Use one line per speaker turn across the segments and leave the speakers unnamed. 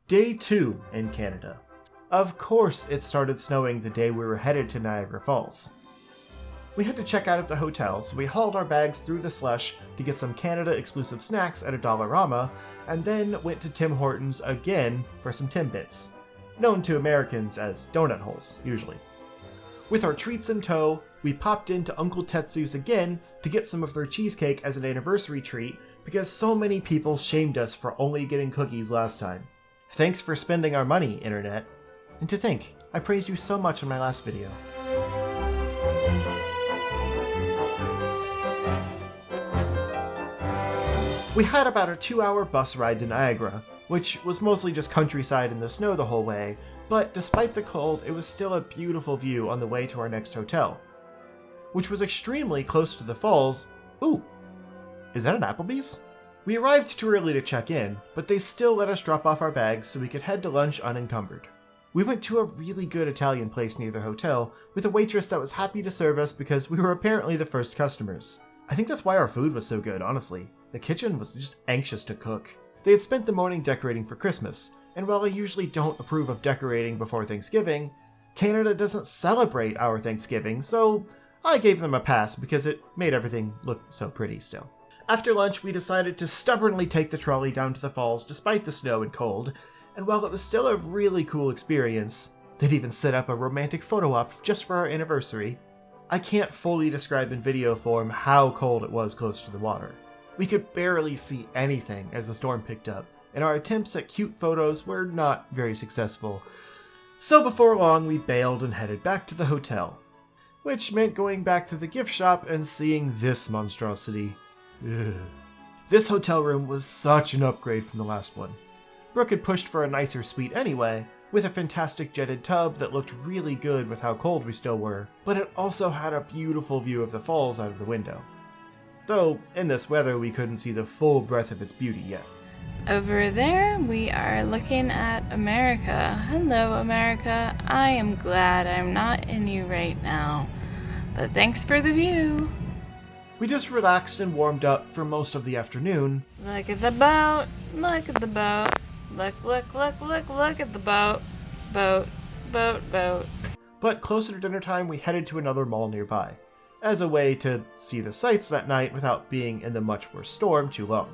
Day 2 in Canada. Of course it started snowing the day we were headed to Niagara Falls. We had to check out of the hotel, so we hauled our bags through the slush to get some Canada-exclusive snacks at a Dollarama, and then went to Tim Hortons again for some Timbits, known to Americans as donut holes, usually. With our treats in tow, we popped into Uncle Tetsu's again to get some of their cheesecake as an anniversary treat because so many people shamed us for only getting cookies last time. Thanks for spending our money, Internet. And to think, I praised you so much in my last video. We had about a 2-hour bus ride to Niagara, which was mostly just countryside in the snow the whole way, but despite the cold, it was still a beautiful view on the way to our next hotel, which was extremely close to the falls. Ooh, is that an Applebee's? We arrived too early to check in, but they still let us drop off our bags so we could head to lunch unencumbered. We went to a really good Italian place near the hotel, with a waitress that was happy to serve us because we were apparently the first customers. I think that's why our food was so good, honestly. The kitchen was just anxious to cook. They had spent the morning decorating for Christmas, and while I usually don't approve of decorating before Thanksgiving, Canada doesn't celebrate our Thanksgiving, so I gave them a pass because it made everything look so pretty still. After lunch, we decided to stubbornly take the trolley down to the falls despite the snow and cold, and while it was still a really cool experience, they'd even set up a romantic photo op just for our anniversary, I can't fully describe in video form how cold it was close to the water. We could barely see anything as the storm picked up, and our attempts at cute photos were not very successful. So before long, we bailed and headed back to the hotel, which meant going back to the gift shop and seeing this monstrosity. Ugh. This hotel room was such an upgrade from the last one. Brooke had pushed for a nicer suite anyway, with a fantastic jetted tub that looked really good with how cold we still were, but it also had a beautiful view of the falls out of the window. Though, in this weather, we couldn't see the full breadth of its beauty yet.
Over there, we are looking at America. Hello, America. I am glad I'm not in you right now, but thanks for the view.
We just relaxed and warmed up for most of the afternoon.
Look at the boat. Look at the boat. Look at the boat. Boat.
But closer to dinner time, we headed to another mall nearby, as a way to see the sights that night without being in the much worse storm too long.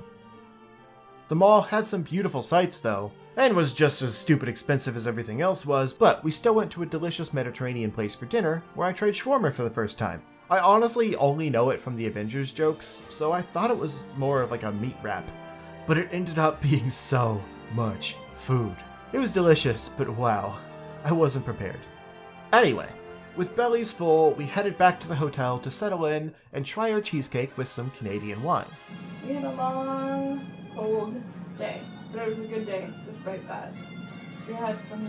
The mall had some beautiful sights though, and was just as stupid expensive as everything else was, but we still went to a delicious Mediterranean place for dinner, where I tried shawarma for the first time. I honestly only know it from the Avengers jokes, so I thought it was more of like a meat wrap, but it ended up being so much food. It was delicious, but wow, I wasn't prepared. Anyway, with bellies full, we headed back to the hotel to settle in and try our cheesecake with some Canadian wine.
We had a long, cold day, but it was a good day despite that. We had some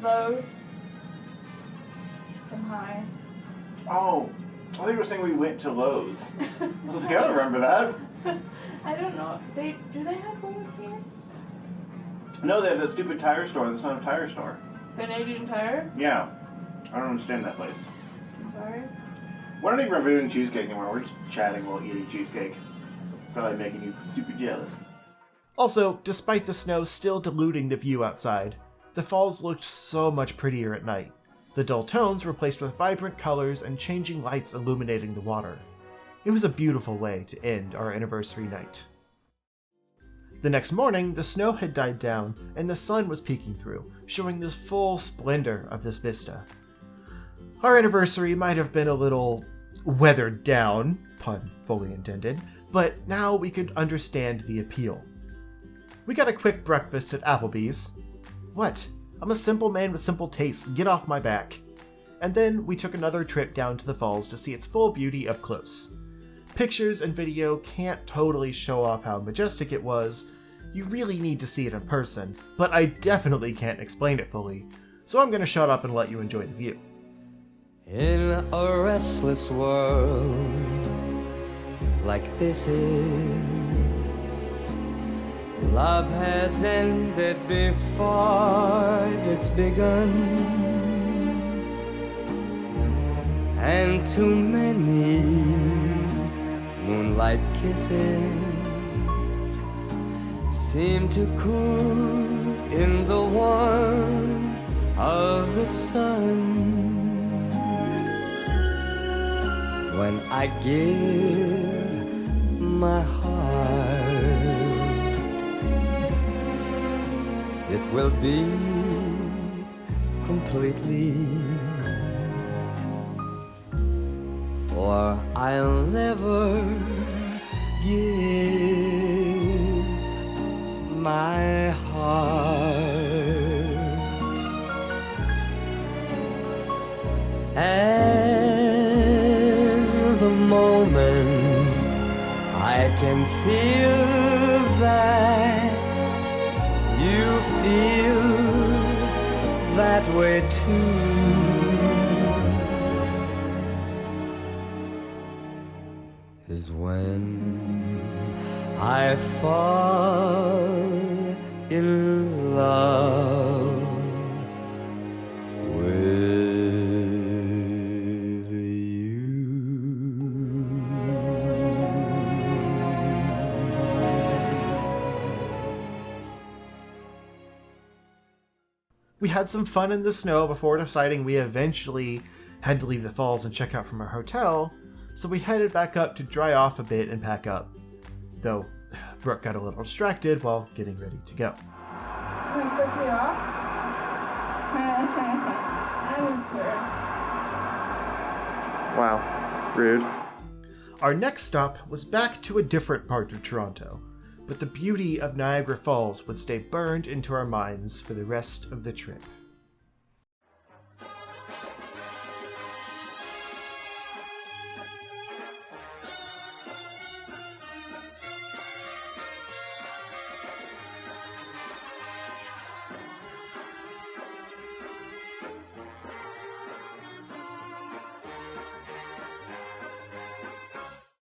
lows, some highs.
Oh, I think you were saying we went to Lowe's. I was like, I don't remember that.
I don't know. Do they have Lowe's here?
No, they have that stupid tire store. That's not a tire store.
Canadian Tire?
Yeah. I don't understand that place.
I'm sorry.
We're not even reviewing cheesecake anymore. We're just chatting while eating cheesecake. Probably making you super jealous.
Also, despite the snow still diluting the view outside, the falls looked so much prettier at night. The dull tones replaced with vibrant colors and changing lights illuminating the water. It was a beautiful way to end our anniversary night. The next morning, the snow had died down and the sun was peeking through, showing the full splendor of this vista. Our anniversary might have been a little weathered down, pun fully intended, but now we could understand the appeal. We got a quick breakfast at Applebee's. What? I'm a simple man with simple tastes, get off my back. And then we took another trip down to the falls to see its full beauty up close. Pictures and video can't totally show off how majestic it was. You really need to see it in person, but I definitely can't explain it fully, so I'm gonna shut up and let you enjoy the view.
In a restless world like this is, love has ended before it's begun, and too many moonlight kisses seem to cool in the warmth of the sun. When I give my heart, it will be completely, or I'll never give my heart. And the moment I can feel that you feel that way too, is when I fall in love with you.
We had some fun in the snow before deciding we eventually had to leave the falls and check out from our hotel, so we headed back up to dry off a bit and pack up. Though, Brooke got a little distracted while getting ready to go.
Can I flip you off? I'm sure.
Wow. Rude.
Our next stop was back to a different part of Toronto, but the beauty of Niagara Falls would stay burned into our minds for the rest of the trip.